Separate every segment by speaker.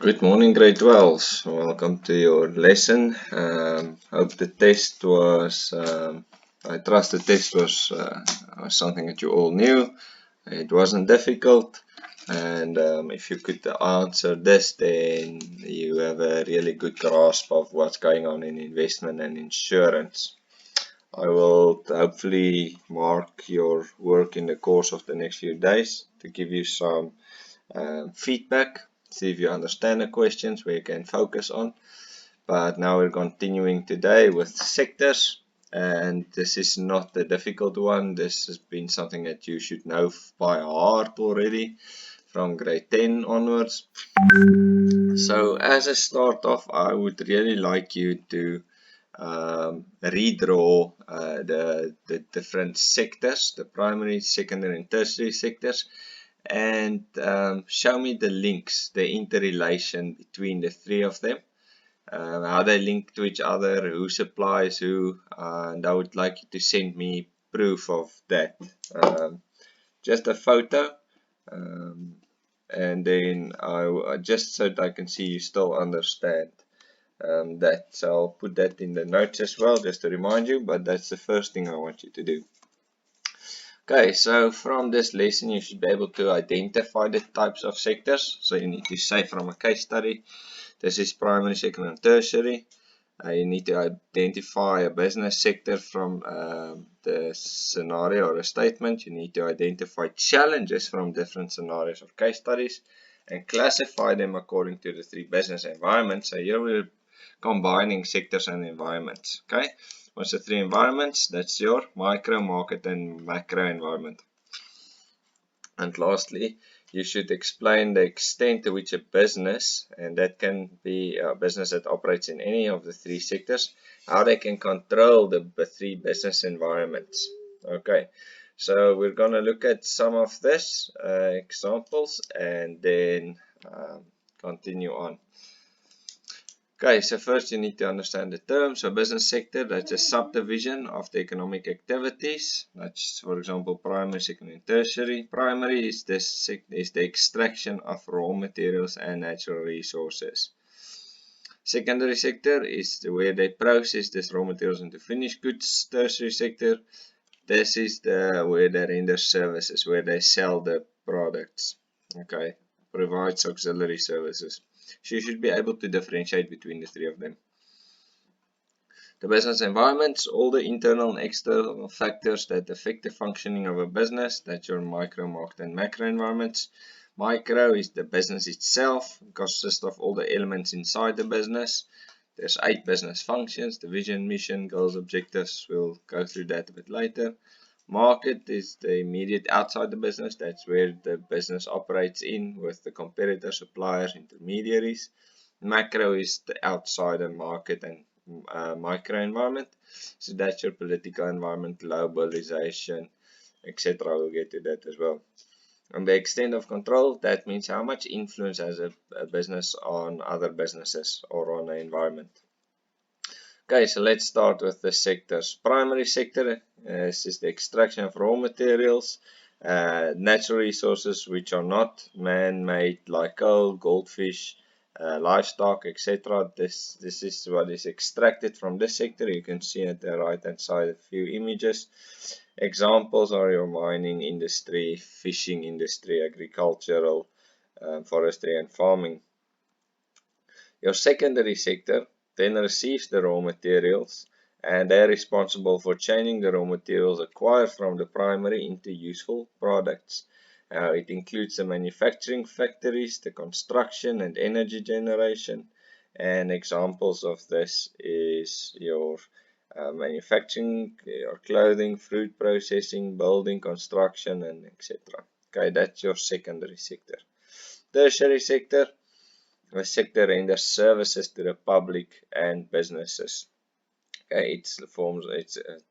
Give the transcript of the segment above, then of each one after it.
Speaker 1: Good morning, grade 12s. Welcome to your lesson. Hope the test was, I trust the test was something that you all knew. It wasn't difficult. And if you could answer this, then you have a really good grasp of what's going on in investment and insurance. I will hopefully mark your work in the course of the next few days to give you some feedback, see if you understand the questions where you can focus on. But now we're continuing today with sectors, and this is not the difficult one. This has been something that you should know by heart already from grade 10 onwards. So as a start off, I would really like you to redraw the different sectors, the primary, secondary and tertiary sectors, and show me the links, the interrelation between the three of them, how they link to each other, who supplies who, and I would like you to send me proof of that. Just a photo, um, and then just so that I can see you still understand that. So I'll put that in the notes as well, just to remind you, but that's the first thing I want you to do. Okay, so from this lesson you should be able to identify the types of sectors. So you need to say from a case study, this is primary, secondary and tertiary. You need to identify a business sector from the scenario or a statement. You need to identify challenges from different scenarios or case studies and classify them according to the three business environments. So here we're combining sectors and environments. Okay, what's the three environments? That's your micro, market and macro environment. And lastly, you should explain the extent to which a business, and that can be a business that operates in any of the three sectors, how they can control the three business environments. Okay, so we're going to look at some of this examples and then continue on. Okay, so first you need to understand the term. So business sector, that's a subdivision of the economic activities. That's, for example, primary, secondary, and tertiary. Primary is the extraction of raw materials and natural resources. Secondary sector is where they process this raw materials into finished goods. Tertiary sector, this is where they render services, where they sell the products. Okay, provides auxiliary services. So you should be able to differentiate between the three of them. The business environments, all the internal and external factors that affect the functioning of a business, that's your micro, market and macro environments. Micro is the business itself, it consists of all the elements inside the business. There's 8 business functions, the vision, mission, goals, objectives. We'll go through that a bit later. Market is the immediate outside the business. That's where the business operates in with the competitors, suppliers, intermediaries. Macro is the outsider market and micro environment. So that's your political environment, globalization, etc. We'll get to that as well. And the extent of control, that means how much influence has a business on other businesses or on the environment. Okay, so let's start with the sectors. Primary sector is the extraction of raw materials, natural resources which are not man-made like coal, goldfish, livestock, etc. This is what is extracted from this sector. You can see at the right hand side a few images. Examples are your mining industry, fishing industry, agricultural, forestry and farming. Your secondary sector then receives the raw materials and they are responsible for changing the raw materials acquired from the primary into useful products. It includes the manufacturing factories, the construction and energy generation, and examples of this is your manufacturing, your clothing, fruit processing, building, construction, and etc. Okay, that's your secondary sector. Tertiary sector. The sector renders services to the public and businesses. Okay, it's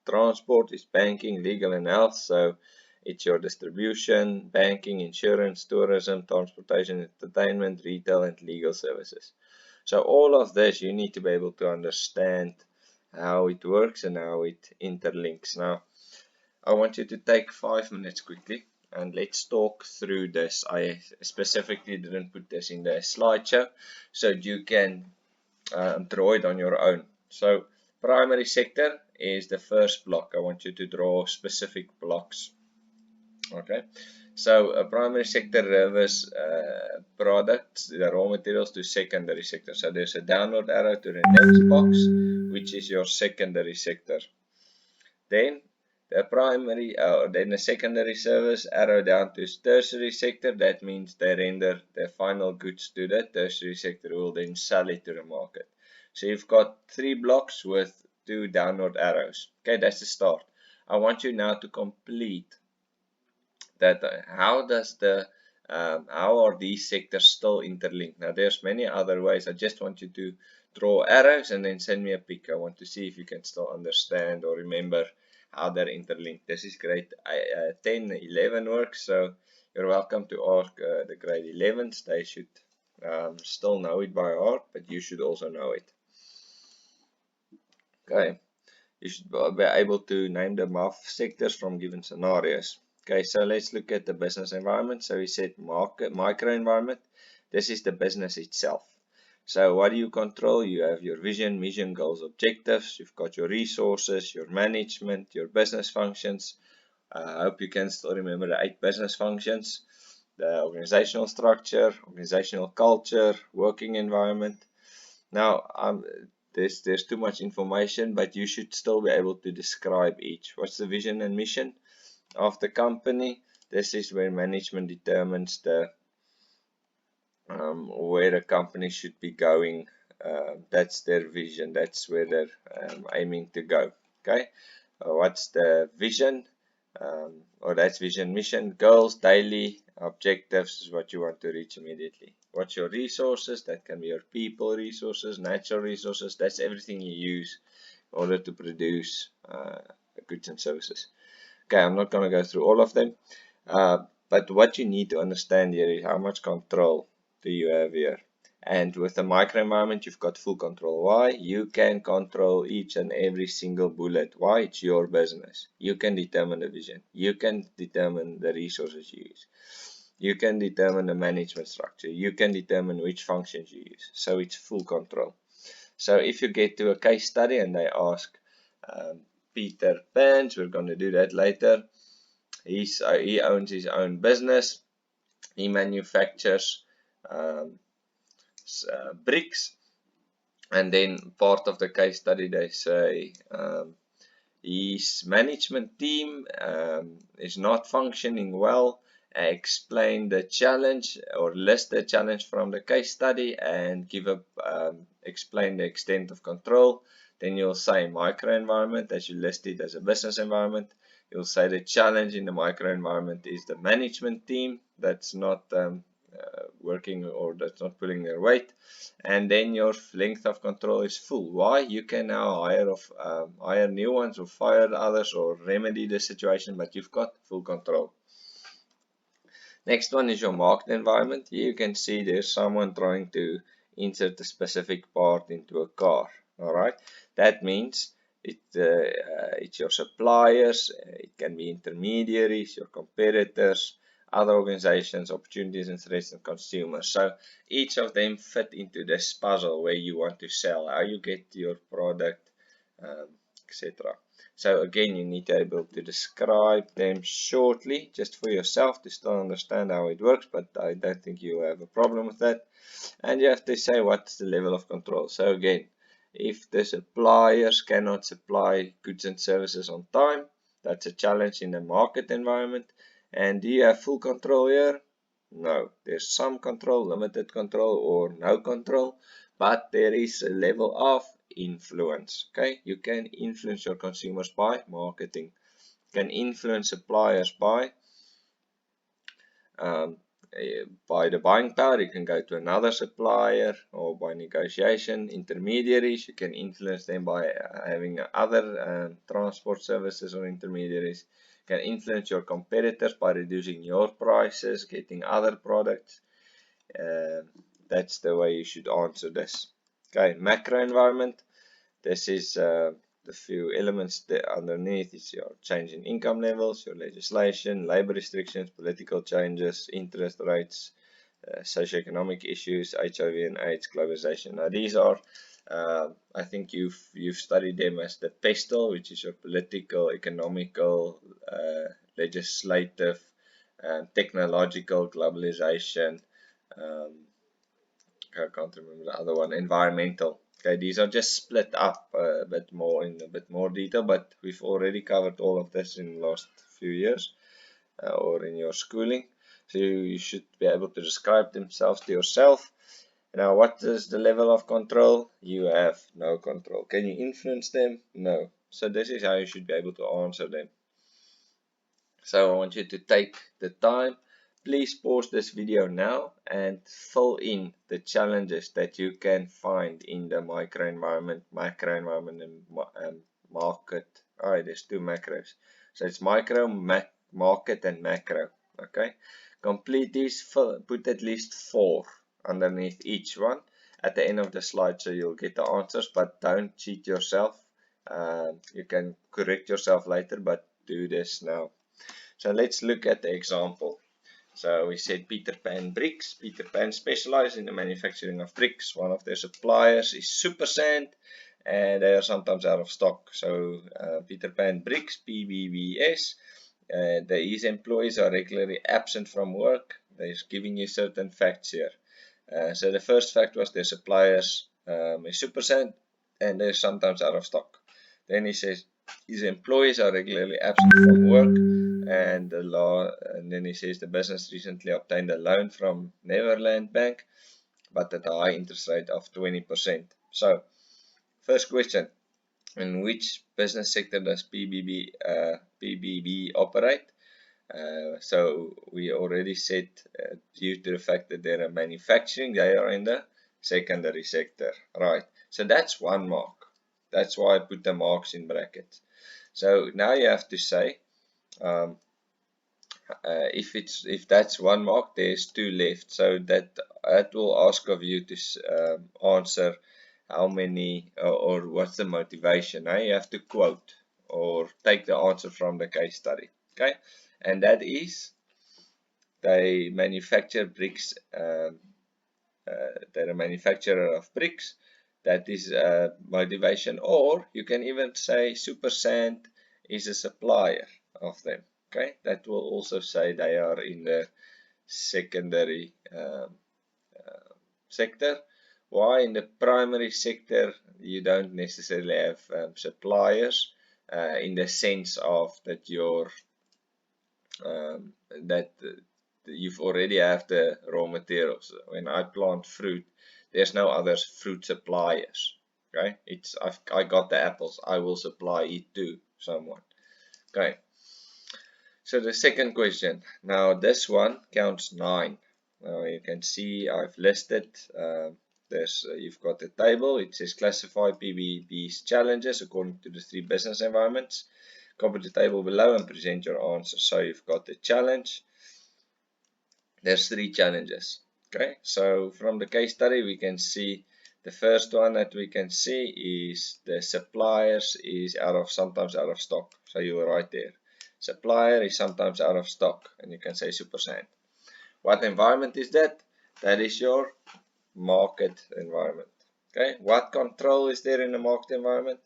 Speaker 1: transport, it's banking, legal and health. So it's your distribution, banking, insurance, tourism, transportation, entertainment, retail and legal services. So all of this you need to be able to understand how it works and how it interlinks. Now I want you to take 5 minutes quickly and let's talk through this. I specifically didn't put this in the slideshow so you can draw it on your own. So primary sector is the first block. I want you to draw specific blocks. Okay, so a primary sector delivers products, the raw materials, to secondary sector. So there's a downward arrow to the next box, which is your secondary sector. Then the secondary service arrow down to tertiary sector. That means they render their final goods to the tertiary sector, who will then sell it to the market. So you've got 3 blocks with 2 downward arrows. Okay, that's the start. I want you now to complete that. How are these sectors still interlinked? Now there's many other ways. I just want you to draw arrows and then send me a pic. I want to see if you can still understand or remember how they're interlinked. This is grade 10, 11 work, so you're welcome to ask the grade 11s. They should still know it by heart, but you should also know it. Okay, you should be able to name the MAF sectors from given scenarios. Okay, so let's look at the business environment. So we said micro environment. This is the business itself. So what do you control? You have your vision, mission, goals, objectives. You've got your resources, your management, your business functions. I hope you can still remember the 8 business functions. The organizational structure, organizational culture, working environment. Now, there's too much information, but you should still be able to describe each. What's the vision and mission of the company? This is where management determines where a company should be going. That's their vision. That's where they're aiming to go. Okay, what's the vision? Or that's vision, mission, goals, daily objectives is what you want to reach immediately. What's your resources? That can be your people resources, natural resources. That's everything you use in order to produce goods and services. Okay, I'm not going to go through all of them, but what you need to understand here is how much control do you have here. And with the microenvironment, you've got full control. Why? You can control each and every single bullet. Why? It's your business. You can determine the vision. You can determine the resources you use. You can determine the management structure. You can determine which functions you use. So it's full control. So if you get to a case study and they ask Peter Pans, we're going to do that later. He owns his own business. He manufactures bricks, and then part of the case study they say his management team is not functioning well. Explain the challenge or list the challenge from the case study and explain the extent of control. Then you'll say microenvironment as you list it as a business environment. You'll say the challenge in the microenvironment is the management team that's not working or that's not pulling their weight, and then your length of control is full. Why? You can now hire new ones or fire others or remedy the situation, but you've got full control. Next one is your market environment. Here you can see there's someone trying to insert a specific part into a car. All right, that means it's your suppliers, it can be intermediaries, your competitors, other organizations, opportunities and threats, and consumers. So each of them fit into this puzzle where you want to sell, how you get your product, etc. So again, you need to be able to describe them shortly just for yourself to still understand how it works, but I don't think you have a problem with that. And you have to say what's the level of control. So again, if the suppliers cannot supply goods and services on time, that's a challenge in the market environment. And do you have full control here? No. There's some control, limited control, or no control, but there is a level of influence. Okay, you can influence your consumers by marketing. You can influence suppliers by the buying power. You can go to another supplier, or by negotiation. Intermediaries, you can influence them by having other transport services or intermediaries. You can influence your competitors by reducing your prices, getting other products. That's the way you should answer this. Okay, macro environment. This is the few elements there underneath is your change in income levels, your legislation, labor restrictions, political changes, interest rates, socioeconomic issues, HIV and AIDS, globalization. Now these are, I think you've studied them as the PESTEL, which is your political, economical, legislative, technological, globalization. I can't remember the other one, environmental. Okay, these are just split up a bit more in a bit more detail, but we've already covered all of this in the last few years or in your schooling. So you should be able to describe themselves to yourself. Now, what is the level of control? You have no control. Can you influence them? No. So this is how you should be able to answer them. So I want you to take the time. Please pause this video now and fill in the challenges that you can find in the microenvironment, macroenvironment, and market. Alright, there's two macros. So it's micro, market, and macro. Okay. Complete these, put at least 4 underneath each one at the end of the slide, so you'll get the answers, but don't cheat yourself. You can correct yourself later, but do this now. So let's look at the example. So we said Peter Pan Bricks. Peter Pan specializes in the manufacturing of bricks. One of their suppliers is Super Sand, and they are sometimes out of stock. So Peter Pan Bricks, PBBS, his employees are regularly absent from work. They're giving you certain facts here. So the first fact was their suppliers is Super Sand, and they're sometimes out of stock. Then he says his employees are regularly absent from work, and then he says the business recently obtained a loan from Neverland Bank, but at a high interest rate of 20%. So, first question: in which business sector does PBB operate? So we already said due to the fact that they're manufacturing, they are in the secondary sector, right? So that's 1 mark. That's why I put the marks in brackets. So now you have to say, if that's 1 mark, there's 2 left. So that will ask of you to answer how many or what's the motivation. Now you have to quote or take the answer from the case study. Okay, and that is they manufacture bricks. They're a manufacturer of bricks. That is motivation. Or you can even say Super Sand is a supplier of them. Okay, that will also say they are in the secondary sector. Why in the primary sector you don't necessarily have suppliers in the sense of that you've already have the raw materials. When I plant fruit, there's no other fruit suppliers. Okay, I got the apples. I will supply it to someone. Okay. So the second question. Now this one counts 9. Now you can see I've listed. You've got the table. It says classify PBB's challenges according to the 3 business environments. Copy the table below and present your answer. So you've got the challenge. There's 3 challenges. Okay, so from the case study we can see the first one that we can see is the suppliers is sometimes out of stock. So you will write there. Supplier is sometimes out of stock, and you can say Super Sand. What environment is that? That is your market environment. Okay, what control is there in the market environment?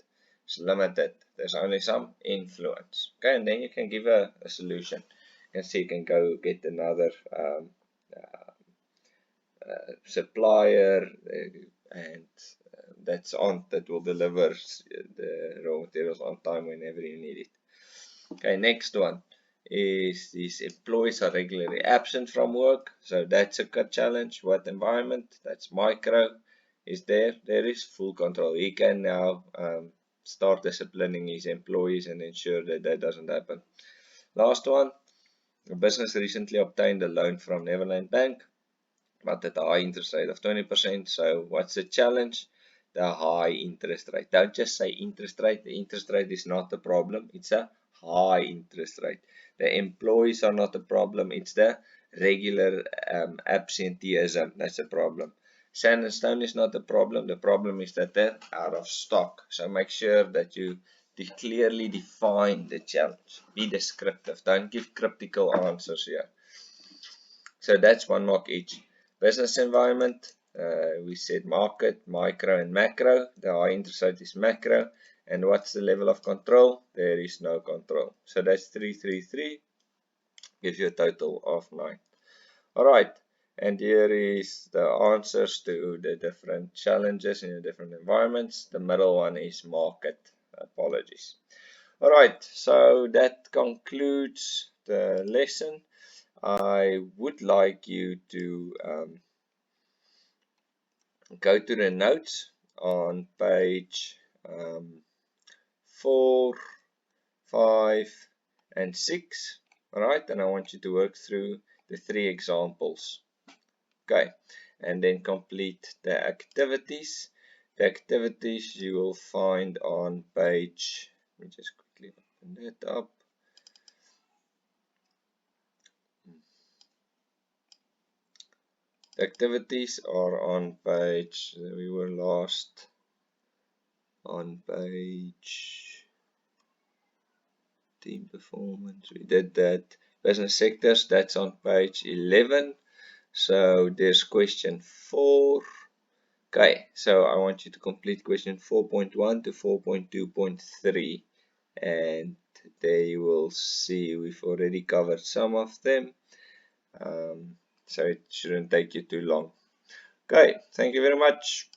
Speaker 1: It's limited. There's only some influence. Okay, and then you can give a solution. You can see you can go get another supplier, and that will deliver the raw materials on time whenever you need it. Okay, next one is these employees are regularly absent from work. So that's a challenge. What environment? That's micro. Is there is full control. He can now start disciplining his employees and ensure that that doesn't happen. Last one, a business recently obtained a loan from Neverland Bank, but at a high interest rate of 20%. So what's the challenge? The high interest rate. Don't just say interest rate. The interest rate is not the problem. It's a high interest rate. The employees are not the problem. It's the regular absenteeism that's the problem. Sand and stone is not the problem. The problem is that they're out of stock. So make sure that you clearly define the challenge. Be descriptive. Don't give cryptical answers here. So that's 1 mark each. Business environment, we said market, micro and macro. The high interest rate is macro. And what's the level of control? There is no control. So that's 3, 3, 3. Gives you a total of 9. Alright, and here is the answers to the different challenges in the different environments. The middle one is market. Apologies. Alright, so that concludes the lesson. I would like you to go to the notes on page 4, 5, and 6. Alright, and I want you to work through the 3 examples. Okay, and then complete the activities. The activities you will find on page, let me just quickly open that up. The activities are on page, we were last on page team performance, we did that. Business sectors, that's on page 11. So there's question 4. Okay, so I want you to complete question 4.1 to 4.2.3, and there you will see we've already covered some of them. So it shouldn't take you too long. Okay, thank you very much.